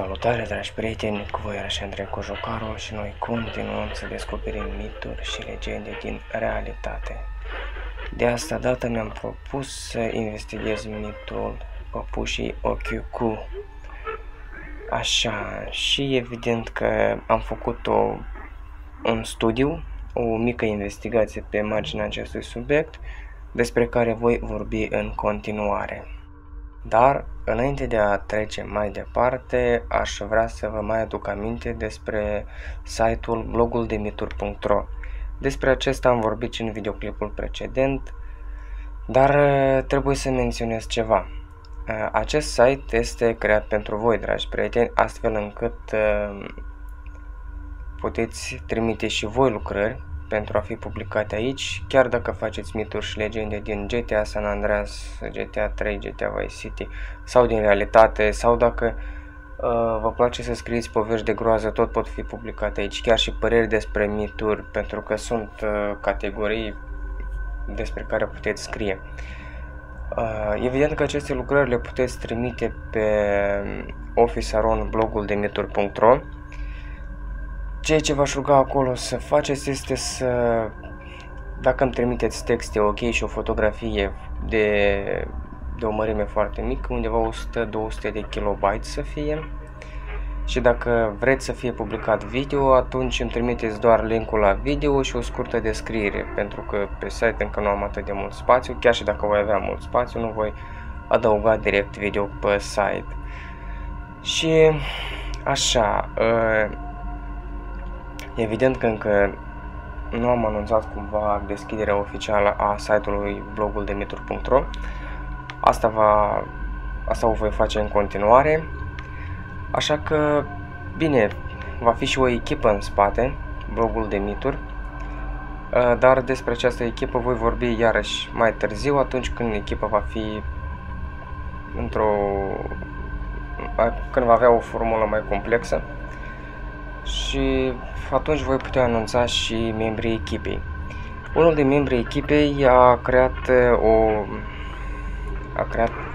Salutare, dragi prieteni, cu voi era Andrei Cojocaru și noi continuăm să descoperim mituri și legende din realitate. De asta dată mi-am propus să investighez mitul păpușii Okiuku. Așa, și evident că am făcut un studiu, o mică investigație pe marginea acestui subiect, despre care voi vorbi în continuare. Dar, înainte de a trece mai departe, aș vrea să vă mai aduc aminte despre site-ul bloguldemituri.ro. Despre acesta am vorbit și în videoclipul precedent, dar trebuie să menționez ceva. Acest site este creat pentru voi, dragi prieteni, astfel încât puteți trimite și voi lucrări pentru a fi publicate aici, chiar dacă faceți mituri și legende din GTA San Andreas, GTA 3, GTA Vice City sau din realitate, sau dacă vă place să scrieți povești de groază, tot pot fi publicate aici, chiar și păreri despre mituri, pentru că sunt categorii despre care puteți scrie. Evident că aceste lucrări le puteți trimite pe office@bloguldemituri.ro. Ceea ce v-aș ruga acolo să faceți este să, dacă îmi trimiteți texte ok și o fotografie de o mărime foarte mică, undeva 100-200 de kilobyte să fie, și dacă vreți să fie publicat video, atunci îmi trimiteți doar linkul la video și o scurtă descriere, pentru că pe site încă nu am atât de mult spațiu, chiar și dacă voi avea mult spațiu, nu voi adăuga direct video pe site. Și așa, evident că încă nu am anunțat cumva deschiderea oficială a site-ului bloguldemituri.ro. Asta o voi face în continuare. Așa că, bine, va fi și o echipă în spate, blogul de mituri, dar despre această echipă voi vorbi iarăși mai târziu, atunci când echipa va fi când va avea o formulă mai complexă, și atunci voi putea anunța și membrii echipei. Unul din membrii echipei a creat,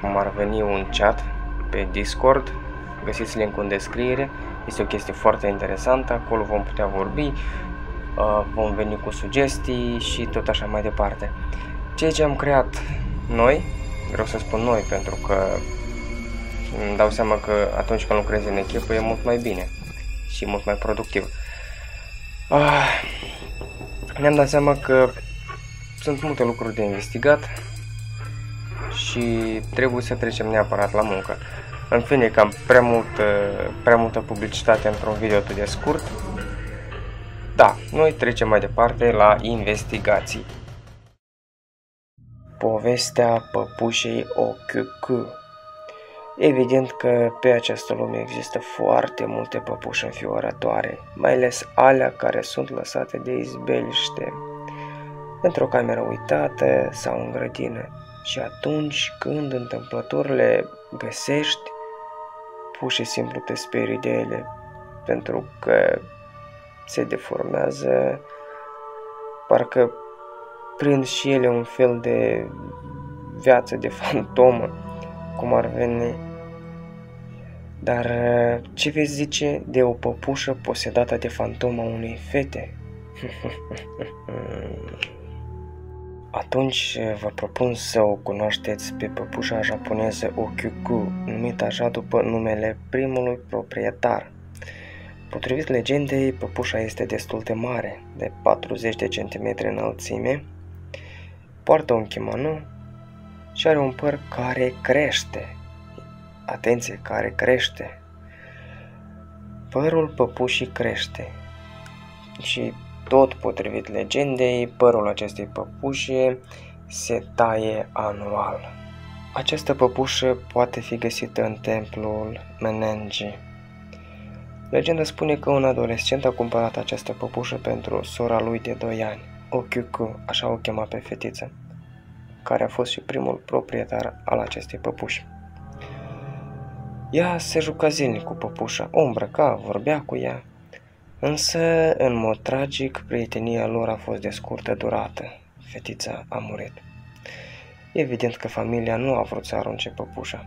cum ar veni, un chat pe Discord. Găsiți link-ul în descriere, este o chestie foarte interesantă, acolo vom putea vorbi, vom veni cu sugestii și tot așa mai departe. Ceea ce am creat noi, vreau să spun noi pentru că îmi dau seama că atunci când lucrezi în echipă e mult mai bine și mult mai productiv. Mi-am dat seama că sunt multe lucruri de investigat și trebuie să trecem neapărat la muncă. În fine, cam prea multă publicitate într-un video atât de scurt. Da, noi trecem mai departe la investigații. Povestea păpușei Okiuku. Evident că pe această lume există foarte multe păpuși înfiorătoare, mai ales alea care sunt lăsate de izbeliște într-o cameră uitată sau în grădină. Și atunci când întâmplător le găsești, pur și simplu te sperii de ele, pentru că se deformează, parcă prind și ele un fel de viață de fantomă, cum ar veni. Dar ce vezi zice de o păpușă posedată de fantoma unei fete? Atunci vă propun să o cunoașteți pe păpușa japoneză Okiuku, numită așa după numele primului proprietar. Potrivit legendei, păpușa este destul de mare, de 40 de centimetri înălțime, poartă un kimono și are un păr care crește. Atenție, care crește. Părul păpușii crește și tot potrivit legendei, părul acestei păpușe se taie anual. Această păpușă poate fi găsită în templul Menenji. Legenda spune că un adolescent a cumpărat această păpușă pentru sora lui de 2 ani, Okiuku, așa o chema pe fetiță, care a fost și primul proprietar al acestei păpuși. Ea se juca zilnic cu păpușa, o îmbrăca, vorbea cu ea, însă, în mod tragic, prietenia lor a fost de scurtă durată. Fetița a murit. Evident că familia nu a vrut să arunce păpușa.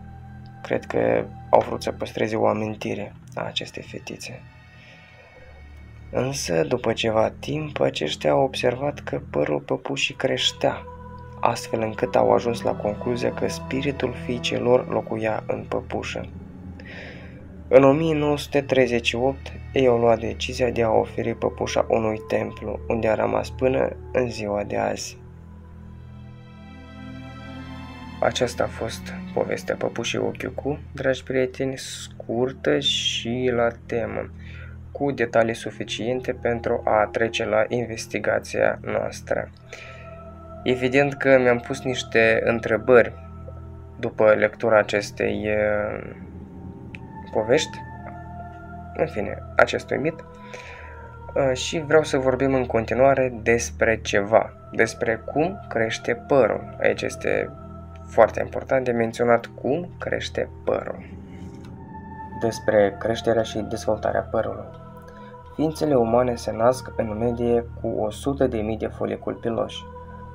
Cred că au vrut să păstreze o amintire a acestei fetițe. Însă, după ceva timp, aceștia au observat că părul păpușii creștea, astfel încât au ajuns la concluzia că spiritul fiicei lor locuia în păpușă. În 1938, ei au luat decizia de a oferi păpușa unui templu, unde a rămas până în ziua de azi. Aceasta a fost povestea Păpușii Ochiucu, dragi prieteni, scurtă și la temă, cu detalii suficiente pentru a trece la investigația noastră. Evident că mi-am pus niște întrebări după lectura acestei povești, în fine, acestui mit, și vreau să vorbim în continuare despre ceva, despre cum crește părul. Aici este foarte important de menționat cum crește părul. Despre creșterea și dezvoltarea părului. Ființele umane se nasc în medie cu 100.000 de foliculi piloși,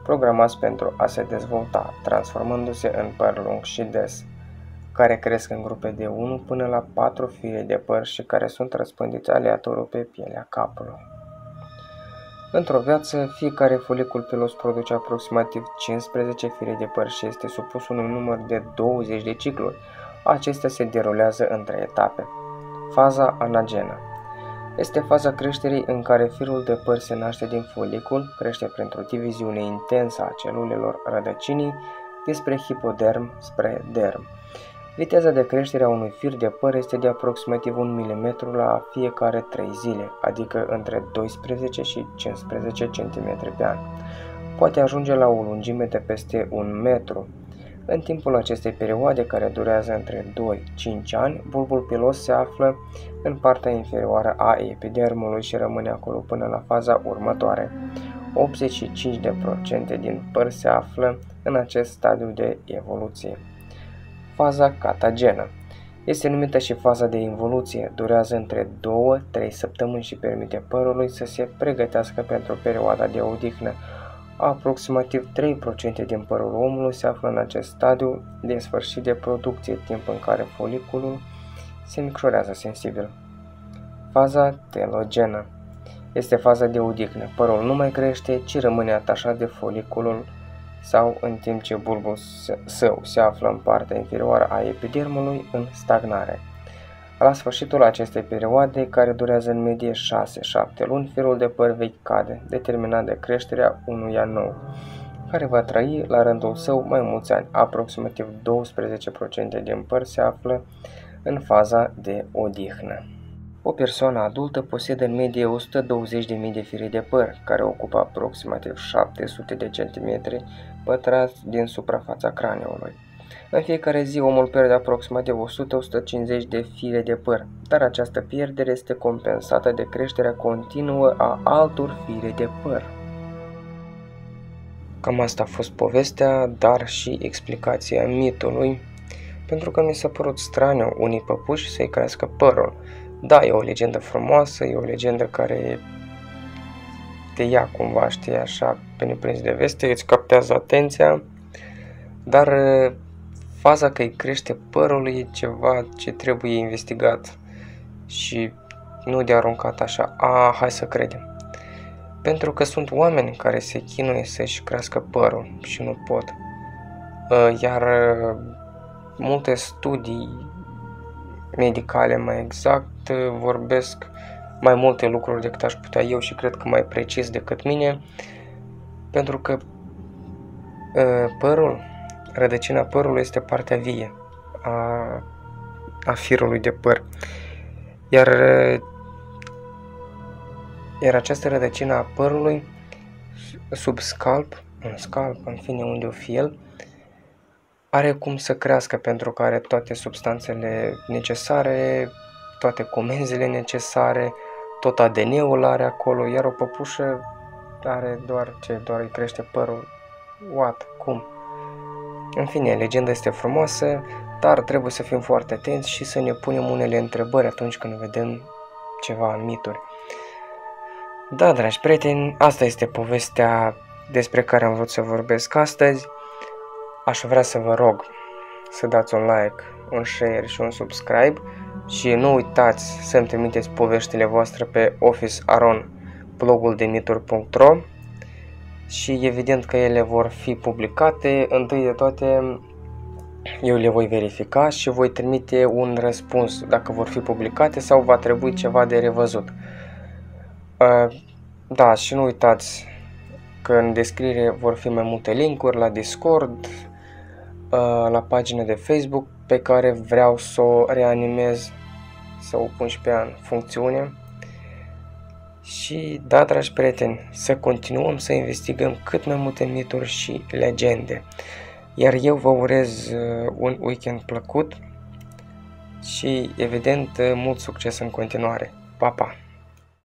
programați pentru a se dezvolta, transformându-se în păr lung și des, care cresc în grupe de 1 până la 4 fire de păr și care sunt răspândiți aleatoriu pe pielea capului. Într-o viață, fiecare folicul pilos produce aproximativ 15 fire de păr și este supus unui număr de 20 de cicluri. Acestea se derulează în 3 etape. Faza anagenă este faza creșterii în care firul de păr se naște din folicul, crește printr-o diviziune intensă a celulelor rădăcinii dinspre hipoderm spre derm. Viteza de creștere a unui fir de păr este de aproximativ 1 mm la fiecare 3 zile, adică între 12 și 15 cm pe an. Poate ajunge la o lungime de peste 1 metru. În timpul acestei perioade, care durează între 2-5 ani, bulbul pilos se află în partea inferioară a epidermului și rămâne acolo până la faza următoare. 85% din păr se află în acest stadiu de evoluție. Faza catagenă este numită și faza de involuție, durează între 2-3 săptămâni și permite părului să se pregătească pentru perioada de odihnă. Aproximativ 3% din părul omului se află în acest stadiu de sfârșit de producție, timp în care foliculul se micșorează sensibil. Faza telogenă este faza de odihnă. Părul nu mai crește, ci rămâne atașat de foliculul sau în timp ce bulbul său se află în partea inferioară a epidermului în stagnare. La sfârșitul acestei perioade, care durează în medie 6-7 luni, firul de păr vechi cade, determinat de creșterea unuia nou, care va trăi la rândul său mai mulți ani. Aproximativ 12% din păr se află în faza de odihnă. O persoană adultă posedă în medie 120.000 de fire de păr, care ocupă aproximativ 700 de centimetri pătrați din suprafața craniului. În fiecare zi, omul pierde aproximativ 100-150 de fire de păr, dar această pierdere este compensată de creșterea continuă a altor fire de păr. Cam asta a fost povestea, dar și explicația mitului, pentru că mi s-a părut straniu unii păpuși să-i crească părul. Da, e o legendă frumoasă, e o legendă care te ia cumva, știi, așa, pe neprins de veste, îți captează atenția, dar faza că îi crește părul e ceva ce trebuie investigat și nu de aruncat așa, hai să credem. Pentru că sunt oameni care se chinuie să-și crească părul și nu pot. Iar multe studii medicale, mai exact, vorbesc mai multe lucruri decât aș putea eu și cred că mai precis decât mine, pentru că părul, rădăcina părului este partea vie a firului de păr, iar această rădăcină a părului sub scalp, în fine unde o fie el, are cum să crească pentru că are toate substanțele necesare, toate comenzile necesare, tot ADN-ul are acolo, iar o păpușă are doar îi crește părul. What? Cum? În fine, legenda este frumoasă, dar trebuie să fim foarte atenți și să ne punem unele întrebări atunci când vedem ceva în mituri. Da, dragi prieteni, asta este povestea despre care am vrut să vorbesc astăzi. Aș vrea să vă rog să dați un like, un share și un subscribe Și nu uitați să-mi trimiteți poveștile voastre pe Office Aron, blogul de mituri.ro, și evident că ele vor fi publicate. Întâi de toate eu le voi verifica și voi trimite un răspuns dacă vor fi publicate sau va trebui ceva de revăzut. Da, și nu uitați că în descriere vor fi mai multe linkuri la Discord, la pagina de Facebook pe care vreau să o reanimez, să o pun și pe în funcțiune. Și da, dragi prieteni, să continuăm să investigăm cât mai multe mituri și legende. Iar eu vă urez un weekend plăcut și evident mult succes în continuare. Pa, pa!